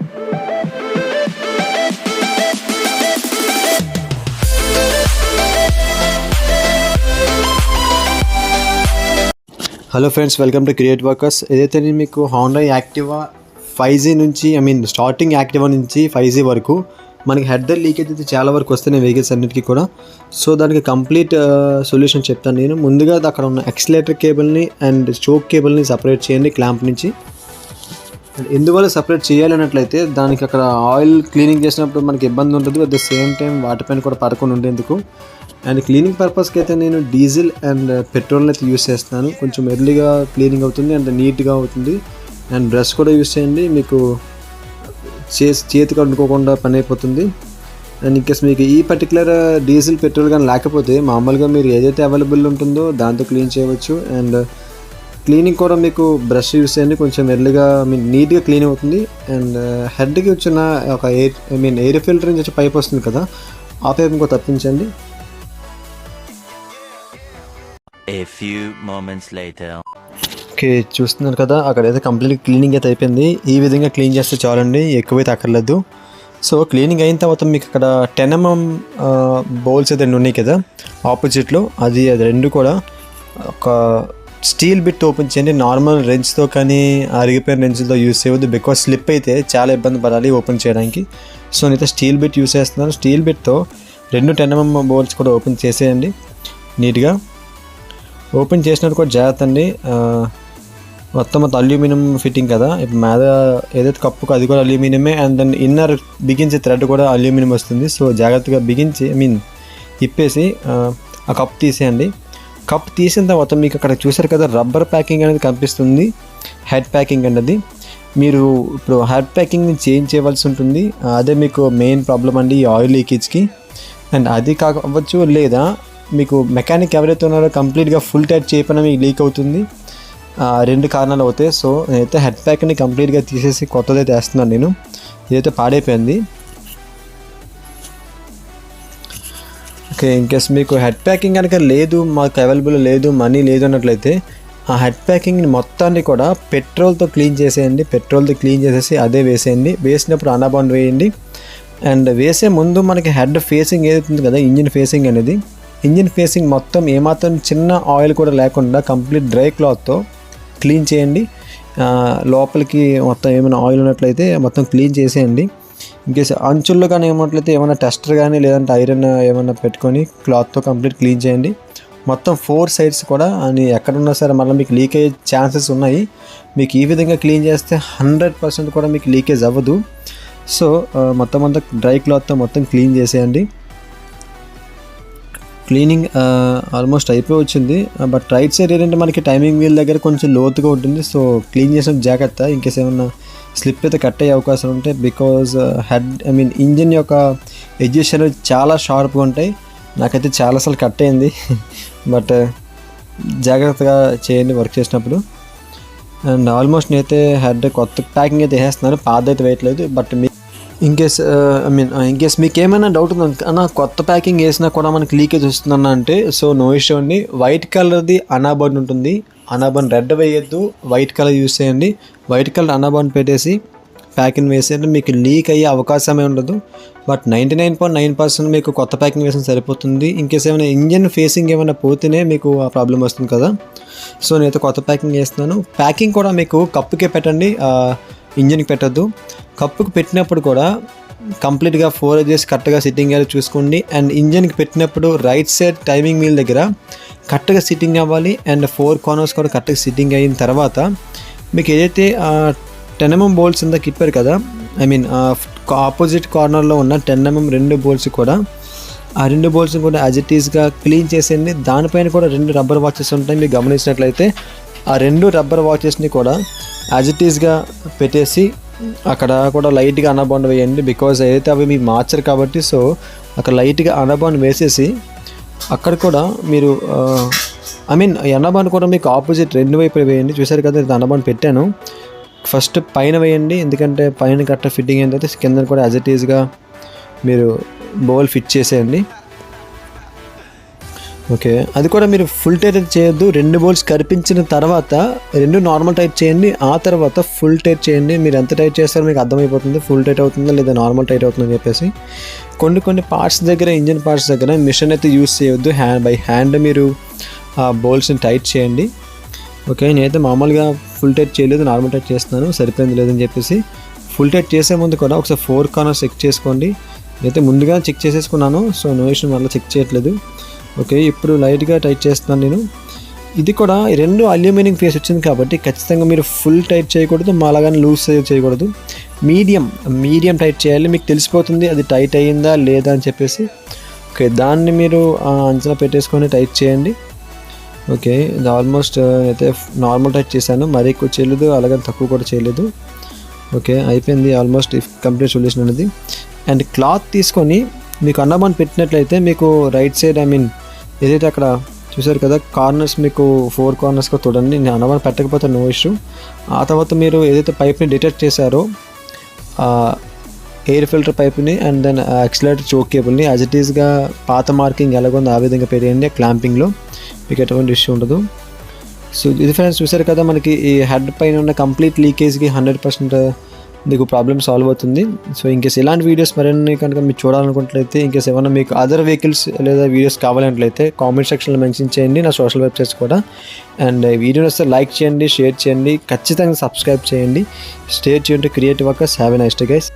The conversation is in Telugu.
Hello friends, welcome to create workers. ఏదైతే నేను మీకు హోండా యాక్టివా 5G నుంచి స్టార్టింగ్ యాక్టివా నుంచి 5G వరకు మనకి హెడర్ లీకేజ్ అయితే చాలా వరకు వస్తున్నాయి వెహికల్స్ అన్నిటికీ కూడా. సో దానికి కంప్లీట్ సొల్యూషన్ చెప్తాను నేను. ముందుగా అక్కడ ఉన్న యాక్సిలరేటర్ కేబుల్ని అండ్ చోక్ కేబుల్ని సపరేట్ చేయండి క్లాంప్ నుంచి. ఎందువల్ల సపరేట్ చేయాలన్నట్లయితే దానికి అక్కడ ఆయిల్ క్లీనింగ్ చేసినప్పుడు మనకి ఇబ్బంది ఉంటుంది, అట్ ద సేమ్ టైం వాటిపైన కూడా పడకుండా ఉండేందుకు. అండ్ క్లీనింగ్ పర్పస్కి అయితే నేను డీజిల్ అండ్ పెట్రోల్ని అయితే యూస్ చేస్తున్నాను. కొంచెం ఎర్లీగా క్లీనింగ్ అవుతుంది అండ్ నీట్గా అవుతుంది. అండ్ బ్రష్ కూడా యూస్ చేయండి, మీకు చేతికి అనుకోకుండా పని అయిపోతుంది. అండ్ ఇంకేస్ మీకు ఈ పర్టికులర్ డీజిల్ పెట్రోల్ కానీ లేకపోతే మామూలుగా మీరు ఏదైతే అవైలబుల్ ఉంటుందో దాంతో క్లీన్ చేయవచ్చు. అండ్ క్లీనింగ్ కూడా మీకు బ్రష్ యూస్ చేయండి, కొంచెం ఎర్లీగా నీట్గా క్లీన్ అవుతుంది. అండ్ హెడ్కి వచ్చిన ఒక ఎయిర్ ఫిల్టర్ నుంచి పైప్ వస్తుంది కదా, ఆ పైప్ ఇంకో తప్పించండి. A few moments later. Okay, చూస్తున్నారు కదా అక్కడైతే కంప్లీట్ క్లీనింగ్ అయితే అయిపోయింది. ఈ విధంగా క్లీన్ చేస్తే చాలండి, ఎక్కువైతే అక్కర్లేదు. సో క్లీనింగ్ అయిన తర్వాత మీకు అక్కడ 10mm బౌల్స్ అయితే ఉన్నాయి కదా ఆపోజిట్లో, అది రెండు కూడా ఒక స్టీల్ బిట్ ఓపెన్ చేయండి. నార్మల్ రెంచ్తో కానీ అరిగిపోయిన రెంచ్తో యూస్ చేయవద్దు, బికాజ్ స్లిప్ అయితే చాలా ఇబ్బంది పడాలి ఓపెన్ చేయడానికి. సో నేనైతే స్టీల్ బిట్ యూస్ చేస్తున్నాను. స్టీల్ బిట్తో 10mm బౌల్స్ కూడా ఓపెన్ చేసేయండి నీట్గా. ఓపెన్ చేసినట్టు కూడా జాగ్రత్త అండి, మొత్తం అల్యూమినియం ఫిట్టింగ్ కదా, ఇప్పుడు మీద ఏదైతే కప్పుకు అది కూడా అల్యూమినియమే. అండ్ దాన్ని ఇన్నర్ బిగించే థ్రెడ్ కూడా అల్యూమినియం వస్తుంది. సో జాగ్రత్తగా బిగించి ఇప్పేసి ఆ కప్ తీసేయండి. కప్ తీసిన తర్వాత మీకు అక్కడ చూసారు కదా రబ్బర్ ప్యాకింగ్ అనేది కనిపిస్తుంది, హెడ్ ప్యాకింగ్ అనేది. మీరు ఇప్పుడు హెడ్ ప్యాకింగ్ని చేంజ్ చేయవలసి ఉంటుంది, అదే మీకు మెయిన్ ప్రాబ్లం అండి ఈ ఆయిల్ లీకేజ్కి. అండ్ అది కావచ్చు, లేదా మీకు మెకానిక్ ఎవరైతే ఉన్నారో కంప్లీట్గా ఫుల్ టైట్ చేయకపోయినా మీకు లీక్ అవుతుంది. రెండు కారణాలు అవుతాయి. సో నేనైతే హెడ్ ప్యాక్ని కంప్లీట్గా తీసేసి కొత్తదైతే వేస్తున్నాను నేను, ఇదైతే పాడైపోయింది. ఓకే, ఇన్కేస్ మీకు హెడ్ ప్యాకింగ్ కనుక లేదు, మాకు అవైలబుల్ లేదు, మనీ లేదు అన్నట్లయితే ఆ హెడ్ ప్యాకింగ్ని మొత్తాన్ని కూడా పెట్రోల్తో క్లీన్ చేసేయండి. పెట్రోల్తో క్లీన్ చేసేసి అదే వేసేయండి. వేసినప్పుడు అనాబాండ్ వేయండి. అండ్ వేసే ముందు మనకి హెడ్ ఫేసింగ్ ఏదైతుంది కదా, ఇంజిన్ ఫేసింగ్ అనేది, ఇంజిన్ ఫేసింగ్ మొత్తం ఏమాత్రం చిన్న ఆయిల్ కూడా లేకుండా కంప్లీట్ డ్రై క్లాత్తో క్లీన్ చేయండి. లోపలికి మొత్తం ఏమైనా ఆయిల్ ఉన్నట్లయితే మొత్తం క్లీన్ చేసేయండి. ఇంకేస్ అంచుల్లో కానీ ఏమన్నట్లయితే ఏమైనా టెస్టర్ కానీ లేదంటే ఐరన్ ఏమైనా పెట్టుకొని క్లాత్తో కంప్లీట్ క్లీన్ చేయండి. మొత్తం 4 సైడ్స్ కూడా అని ఎక్కడున్నా సరే మళ్ళీ మీకు లీక్ అయ్యే ఛాన్సెస్ ఉన్నాయి. మీకు ఈ విధంగా క్లీన్ చేస్తే 100% కూడా మీకు లీకేజ్ అవ్వదు. సో మొత్తం అంతా డ్రై క్లాత్తో మొత్తం క్లీన్ చేసేయండి. క్లీనింగ్ ఆల్మోస్ట్ అయిపోయి వచ్చింది. బట్ రైట్ సైడ్ ఏంటంటే మనకి టైమింగ్ వీల్ దగ్గర కొంచెం లోతుగా ఉంటుంది. సో క్లీన్ చేసిన జాగ్రత్త, ఇంకేస్ ఏమన్నా స్లిప్ అయితే కట్ అయ్యే అవకాశం ఉంటాయి. బికాజ్ ఇంజిన్ యొక్క ఎడ్జెస్ అనేవి చాలా షార్ప్గా ఉంటాయి. నాకైతే చాలాసార్లు కట్ అయింది. బట్ జాగ్రత్తగా చేయండి వర్క్ చేసినప్పుడు. అండ్ ఆల్మోస్ట్ నేనైతే హెడ్ కొత్త ప్యాకింగ్ అయితే వేసేస్తున్నాను, పాత అయితే వేయట్లేదు. బట్ ఇన్కేస్ మీకు ఏమైనా డౌట్ ఉందన్నా, కొత్త ప్యాకింగ్ వేసినా కూడా మనకి లీకేజ్ వస్తుందన్న అంటే, సో నో ఇష్యూ అండి. వైట్ కలర్ది అనాబాండ్ ఉంటుంది, అనాబాండ్ రెడ్ వేయద్దు, వైట్ కలర్ యూస్ చేయండి. వైట్ కలర్ అనాబాండ్ పెట్టేసి ప్యాకింగ్ వేసేయండి, మీకు లీక్ అయ్యే అవకాశమే ఉండదు. బట్ 99.9% మీకు కొత్త ప్యాకింగ్ వేసిన సరిపోతుంది. ఇంకేస్ ఏమైనా ఇంజిన్ ఫేసింగ్ ఏమైనా పోతేనే మీకు ఆ ప్రాబ్లం వస్తుంది కదా. సో నేనైతే కొత్త ప్యాకింగ్ వేస్తున్నాను. ప్యాకింగ్ కూడా మీకు కప్పుకే పెట్టండి, ఇంజిన్కి పెట్టద్దు. కప్పుకు పెట్టినప్పుడు కూడా కంప్లీట్గా 4 edges కరెక్ట్గా సిట్టింగ్ అయ్యేలా చూసుకోండి. అండ్ ఇంజిన్కి పెట్టినప్పుడు రైట్ సైడ్ టైమింగ్ వీల్ దగ్గర కరెక్ట్గా సిట్టింగ్ అవ్వాలి. అండ్ 4 corners కూడా కరెక్ట్గా సిట్టింగ్ అయిన తర్వాత మీకు ఏదైతే 10mm బోల్ట్స్ ఇందాక ఇప్పారు కదా, ఆపోజిట్ కార్నర్లో ఉన్న 10mm 2 బోల్ట్స్ కూడా, ఆ 2 బోల్ట్స్ కూడా యాజ్ ఇట్ ఈస్గా క్లీన్ చేసేయండి. దానిపైన కూడా 2 రబ్బర్ వాచెస్ ఉంటాయి. మీకు గమనించినట్లయితే ఆ 2 రబ్బర్ వాచెస్ని కూడా యాజ్ ఇట్ ఈస్గా పెట్టేసి అక్కడ కూడా లైట్గా అనాబాండ్ వేయండి. బికాజ్ ఏదైతే అవి మీరు మార్చరు కాబట్టి. సో అక్కడ లైట్గా అనాబాండ్ వేసేసి అక్కడ కూడా మీరు అనాబాండ్ కూడా మీకు ఆపోజిట్ 2 వైపు వేయండి. చూసారు కదా, ఇది అనాబాండ్ పెట్టాను. ఫస్ట్ పైన వేయండి, ఎందుకంటే పైన కరెక్ట్ ఫిట్టింగ్ అయిన తర్వాత కింద కూడా యాజ్ ఇట్ ఈస్గా మీరు బౌల్ ఫిట్ చేసేయండి. ఓకే, అది కూడా మీరు ఫుల్ టైట్ అయితే చేయొద్దు. 2 బోల్ట్స్ కరిపించిన తర్వాత 2 నార్మల్ టైట్ చేయండి, ఆ తర్వాత ఫుల్ టైట్ చేయండి. మీరు ఎంత టైట్ చేస్తారో మీకు అర్థమైపోతుంది ఫుల్ టైట్ అవుతుందా లేదా నార్మల్ టైట్ అవుతుందని చెప్పేసి. కొన్ని పార్ట్స్ దగ్గర, ఇంజిన్ పార్ట్స్ దగ్గర మిషన్ అయితే యూస్ చేయొద్దు, బై హ్యాండ్ మీరు ఆ బోల్ట్స్ని టైట్ చేయండి. ఓకే, నేనైతే మామూలుగా ఫుల్ టైట్ చేయలేదు, నార్మల్ టైట్ చేస్తున్నాను, సరిపోయింది లేదని చెప్పేసి. ఫుల్ టైట్ చేసే ముందు కూడా ఒకసారి 4 కార్నర్స్ చెక్ చేసుకోండి. నేనైతే ముందుగా చెక్ చేసేసుకున్నాను, సో నో ఇష్యూ, మళ్ళీ చెక్ చేయట్లేదు. ఓకే, ఇప్పుడు లైట్గా టైట్ చేస్తున్నాను నేను. ఇది కూడా 2 అల్యూమినియం ఫేస్ వచ్చింది కాబట్టి ఖచ్చితంగా మీరు ఫుల్ టైట్ చేయకూడదు, అలాగని లూజ్ చేయకూడదు. మీడియం టైట్ చేయాలి. మీకు తెలిసిపోతుంది అది టైట్ అయ్యిందా లేదా అని చెప్పేసి. ఓకే, దాన్ని మీరు అంచనా పెట్టేసుకొని టైట్ చేయండి. ఓకే, ఇది ఆల్మోస్ట్ అయితే నార్మల్ టైట్ చేశాను, మరీ ఎక్కువ చేయలేదు, అలాగని తక్కువ కూడా చేయలేదు. ఓకే, అయిపోయింది ఆల్మోస్ట్ కంప్లీట్ సొల్యూషన్ అనేది. అండ్ క్లాత్ తీసుకొని మీకు అన్నబాన్ పెట్టినట్లయితే మీకు రైట్ సైడ్, ఏదైతే అక్కడ చూసారు కదా కార్నర్స్, మీకు 4 కార్నర్స్గా చూడండి. నేను అన్నబాన్ పెట్టకపోతే నో ఇష్యూ. ఆ తర్వాత మీరు ఏదైతే పైప్ని డిటెక్ట్ చేశారో ఎయిర్ ఫిల్టర్ పైప్ని అండ్ దెన్ యాక్సిలరేటర్ చోక్ కేబుల్ని యాజ్ ఇట్ ఈస్గా పాత మార్కింగ్ ఎలాగొందో ఆ విధంగా పెట్టేయండి. క్లాంపింగ్లో మీకు ఎటువంటి ఇష్యూ ఉండదు. సో ఇది ఫ్రెండ్స్, చూసారు కదా మనకి ఈ హెడ్ పైన ఉన్న కంప్లీట్ లీకేజ్కి 100% మీకు ప్రాబ్లమ్ సాల్వ్ అవుతుంది. సో ఇంకేస్ ఇలాంటి వీడియోస్ మరిన్ని కనుక మీరు చూడాలనుకుంటున్నట్లయితే, ఇంకేస్ ఏమైనా మీకు అదర్ వెహికల్స్ లేదా వీడియోస్ కావాలంటే కామెంట్ సెక్షన్లో మెన్షన్ చేయండి, నా సోషల్ వెబ్సైట్స్ కూడా. అండ్ ఈ వీడియోని వస్తే లైక్ చేయండి, షేర్ చేయండి, ఖచ్చితంగా సబ్స్క్రైబ్ చేయండి. Stay tune to creative workers. Have a nice day guys.